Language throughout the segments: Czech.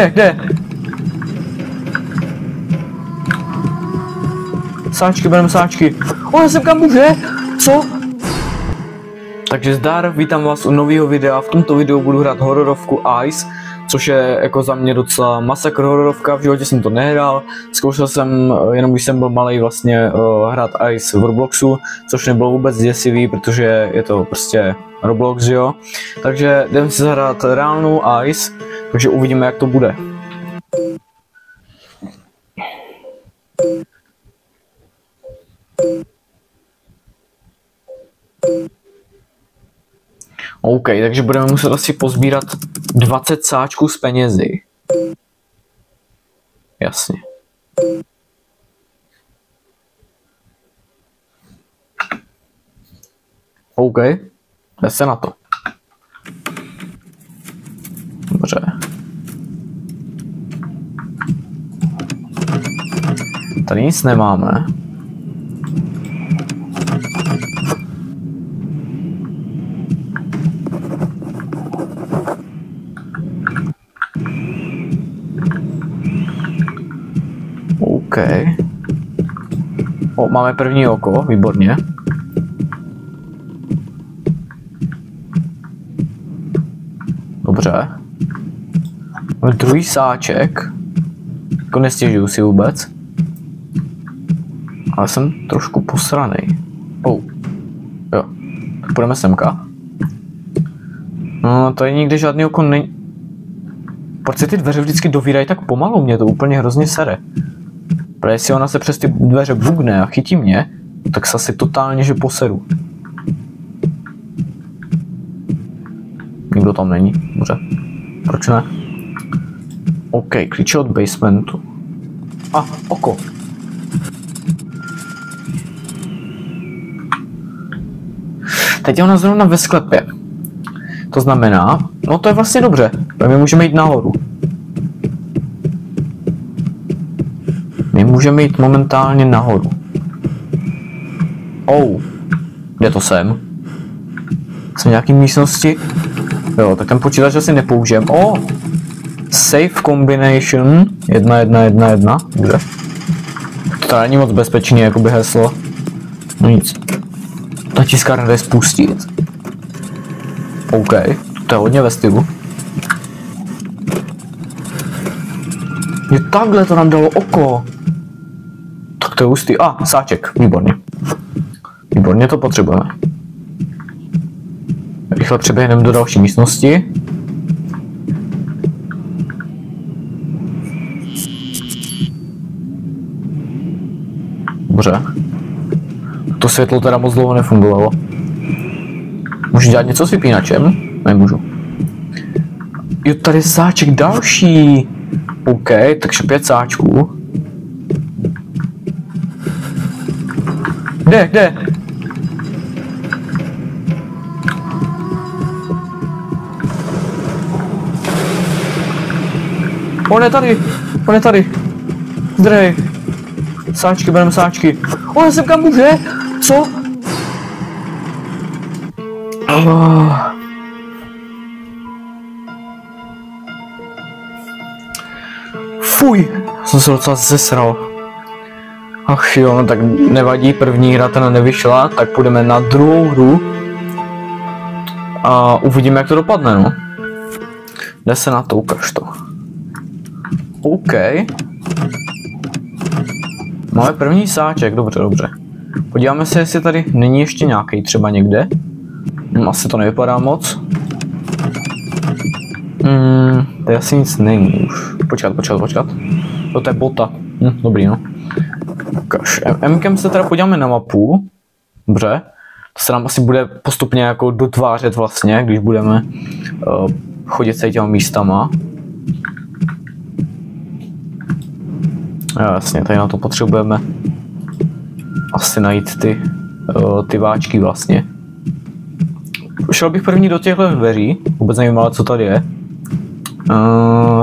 Kde? Sáčky, bereme sáčky. Ona sem kam může? Co? Takže zdar, vítám vás u nového videa. V tomto videu budu hrát hororovku Ice, což je jako za mě docela masakr hororovka, v životě jsem to nehrál. Zkoušel jsem, jenom když jsem byl malý, vlastně hrát Ice v Robloxu, což nebylo vůbec děsivý, protože je to prostě Roblox, jo. Takže jdeme si zahrát reálnou Ice, takže uvidíme, jak to bude. OK, takže budeme muset asi pozbírat 20 sáčků z penězi. Jasně. OK, jde se na to. Dobře. Tady nic nemáme. OK. O, máme první oko, výborně. Dobře. Máme druhý sáček. Jako nestěžuju si vůbec. Ale jsem trošku posranej. Oh. Jo. Tak půjdeme semka. No, tady nikde žádný oko není. Proč se ty dveře vždycky dovírají tak pomalu? Mě to úplně hrozně sere. Protože jestli ona se přes ty dveře bugne a chytí mě, tak se asi totálně že poseru. Nikdo tam není, dobře. Proč ne? OK, klíče od basementu. A, oko. Teď je ona zrovna ve sklepě. To znamená, no to je vlastně dobře, my můžeme jít nahoru. My můžeme jít momentálně nahoru. Oh, kde to jsem? Jsem v nějaký místnosti? Jo, tak ten počítač asi nepoužijem. Oh, safe combination 1111, dobře. To není moc bezpečný, jakoby heslo. No nic. Ta tiskárna jde spustit. OK, to je hodně ve stylu. Je takhle to nám dalo oko. Tak to je hustý. A, sáček, výborně. Výborně, to potřebujeme. Rychle přeběhneme do další místnosti. Dobře. To světlo teda moc dlouho nefungovalo. Můžu dělat něco s vypínačem? Nemůžu. Jo, tady je sáček další. OK, takže 5 sáčků. Kde? On je tady. Zdrej. Sáčky, bereme sáčky. On sem kam může? Co? Fuj, jsem se docela zesral. Ach jo, no tak nevadí, první hra teda nevyšla, tak půjdeme na druhou hru. A uvidíme, jak to dopadne, no. Jde se na to, ukaž to. OK. Máme první sáček, dobře. Podíváme se, jestli tady není ještě nějaký třeba někde. Asi to nevypadá moc. Tady asi nic není už. Počkat. To je bota. Dobrý, no. M-kem se teda podíváme na mapu. Dobře. To se nám asi bude postupně jako dotvářet vlastně, když budeme chodit se těma místama. Jasně, tady na to potřebujeme asi najít ty váčky vlastně. Šel bych první do těchto dveří, vůbec nevím, ale co tady je.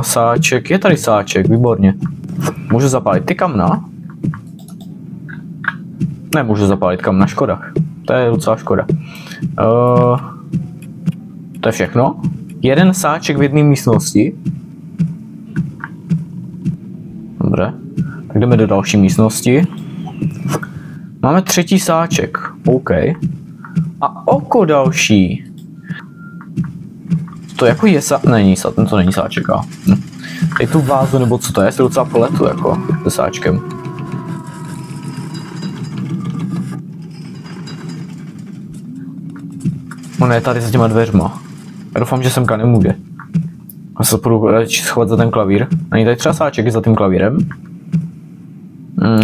Sáček, je tady sáček, výborně. Můžu zapálit ty kamna? Nemůžu zapálit kamna, škoda. To je docela škoda. To je všechno. Jeden sáček v jedné místnosti. Tak jdeme do další místnosti. Máme třetí sáček. OK. A oko další. To jako je to není sáček. Tady tu vázu nebo co to je, se docela pletu jako se sáčkem. On je tady za těma dveřma. Já doufám, že semka nemůže. A se půjdu schovat za ten klavír. Není tady třeba sáček za tím klavírem?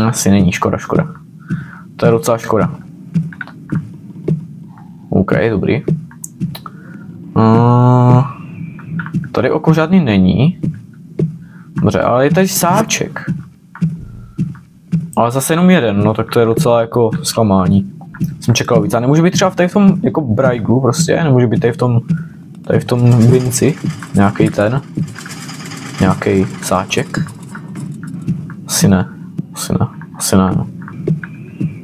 Asi není, škoda. To je docela škoda. OK, dobrý. Tady oko žádný není. Dobře, ale je tady sáček. Ale zase jenom jeden, no tak to je docela jako zklamání. Jsem čekal víc. A nemůže být třeba tady v tom jako brajgu prostě, nemůže být tady v tom vinci nějaký sáček. Asi ne. No.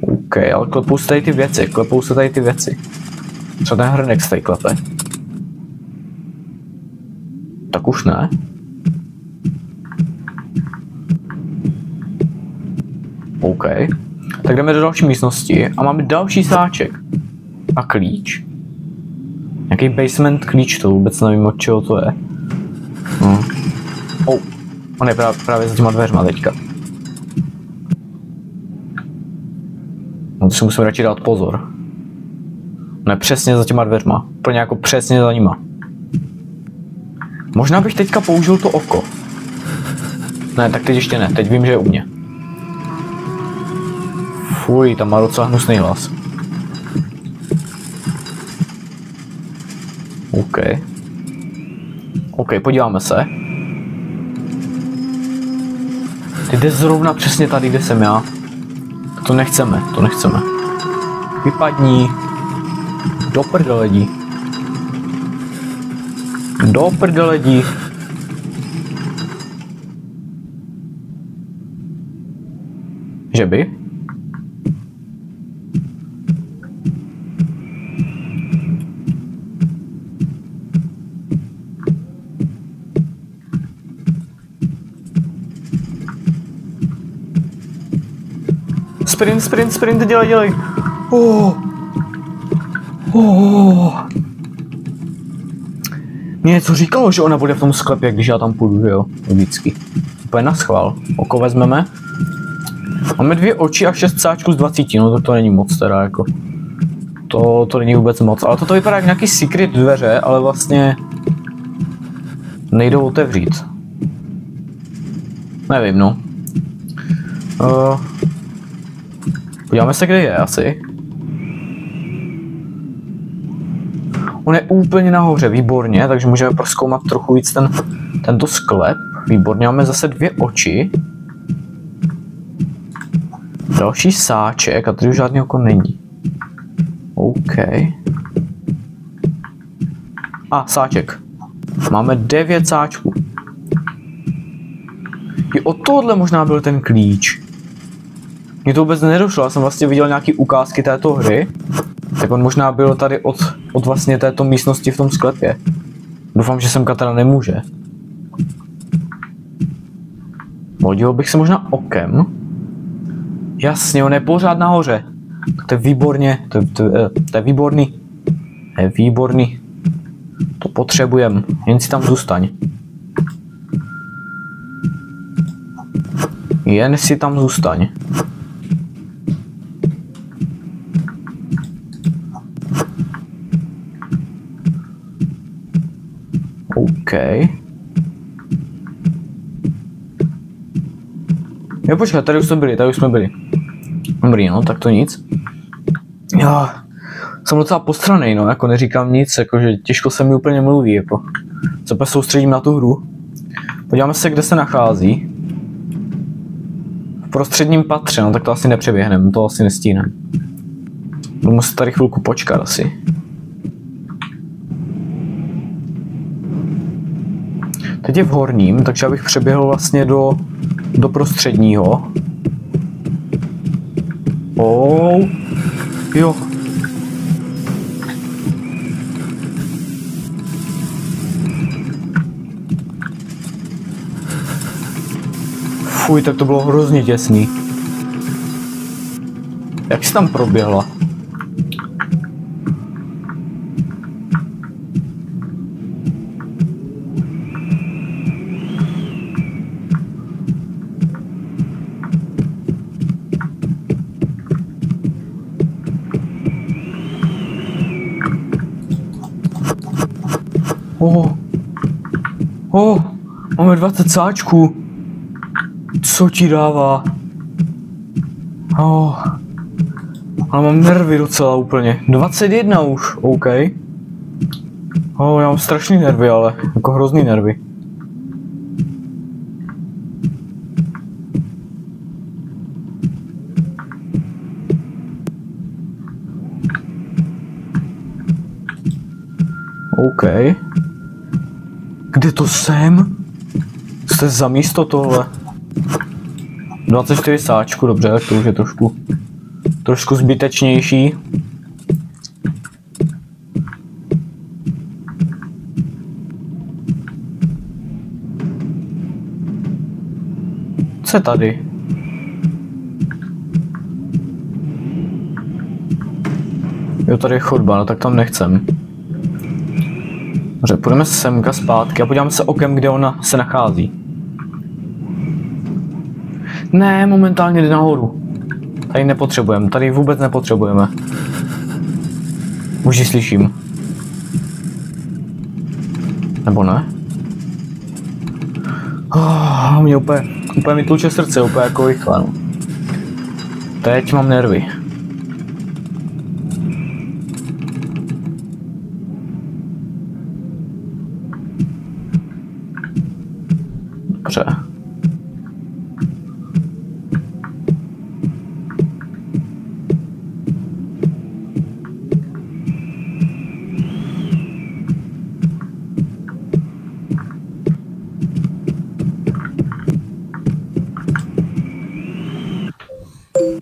OK, ale klepou se tady ty věci. Třeba ten hrnek se tady klepe. Tak už ne. OK. Tak jdeme do další místnosti a máme další sáček. A klíč. Nějaký basement klíč, to vůbec nevím, od čeho to je. On je právě za těma dveřma teďka. No to si musím radši dát pozor. On je přesně za těma dveřma. Úplně jako přesně za nima. Možná bych teďka použil to oko. Ne, tak teď ještě ne. Teď vím, že je u mě. Fuj, tam má docela hnusný hlas. OK, podíváme se. Ty jde zrovna přesně tady, kde jsem já. To nechceme. Vypadni. Do prdeledi. Že by? Sprint, dělej. Mě něco říkalo, že ona bude v tom sklepě, když já tam půjdu, že jo? Vždycky. Úplně na schvál. Oko vezmeme. Máme 2 oči a 6 sáčků z 20, no to není moc teda jako. To není vůbec moc, ale toto vypadá jak nějaký secret dveře, ale vlastně nejdou otevřít. Nevím, no. Podíváme se, kde je asi. On je úplně nahoře, výborně, takže můžeme prozkoumat trochu víc tento sklep. Výborně, máme zase 2 oči. Další sáček a tady už žádný oko není. OK. Sáček. Máme 9 sáčků. I od tohohle možná byl ten klíč. Mně to vůbec nedošlo, já jsem vlastně viděl nějaký ukázky této hry. Tak on možná byl tady od vlastně této místnosti v tom sklepě. Doufám, že semka teda nemůže. Hodil bych se možná okem. Jasně, on je pořád nahoře. To je výborně, to je výborný. To je výborný. To potřebujem, jen si tam zůstaň. Jen si tam zůstaň. OK. Jo, počkej, tady už jsme byli. Dobrý, no, tak to nic. Já jsem docela postranej, no, jako neříkám nic, jakože těžko se mi úplně mluví, jako. Se pak soustředím na tu hru. Podíváme se, kde se nachází. V prostředním patře, no tak to asi nepřeběhneme, to asi nestíneme. Budu muset tady chvilku počkat asi. Teď je v horním, takže abych přeběhl vlastně do prostředního. Jo. Fuj, tak to bylo hrozně těsný. Jak jsi tam proběhla? Máme 20 sáčků. Co ti dává? Ale mám nervy docela úplně. 21 už, OK. Já mám strašný nervy, ale jako hrozný nervy. OK. Kde to jsem? Jste za místo tohle? 24 sáčku, dobře, tak to už je trošku zbytečnější. Co je tady? Jo, tady je chodba, no tak tam nechcem. Dobře, půjdeme semka zpátky a podíváme se okem, kde ona se nachází. Ne, momentálně jde nahoru. Tady nepotřebujeme, tady vůbec nepotřebujeme. Už ji slyším. Nebo ne? Mě úplně mi tluče srdce, úplně jako rychle, no. Teď mám nervy. Dobře.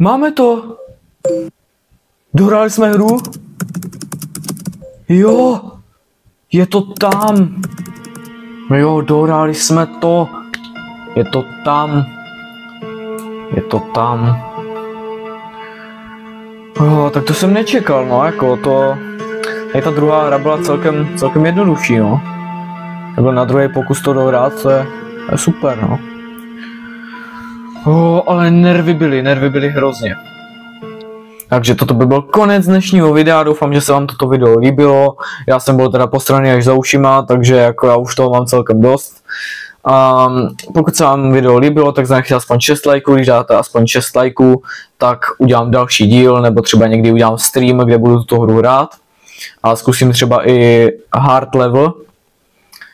Máme to! Dohráli jsme hru? Jo! Je to tam! Jo, dohráli jsme to! Je to tam! Je to tam! Tak to jsem nečekal, no, jako to... Ta druhá hra byla celkem jednodušší, no. Nebo na druhý pokus to dohrát, to je super, no. Ale nervy byly hrozně. Takže toto by byl konec dnešního videa, doufám, že se vám toto video líbilo. Já jsem byl teda posraný až za ušima, takže jako já už toho mám celkem dost. Pokud se vám video líbilo, tak zanechte aspoň 6 lajků, když dáte aspoň 6 lajků, tak udělám další díl, nebo třeba někdy udělám stream, kde budu tuto hru hrát. A zkusím třeba i hard level,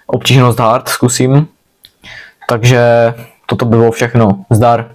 obtížnost hard zkusím. Takže toto by bylo všechno. Zdar.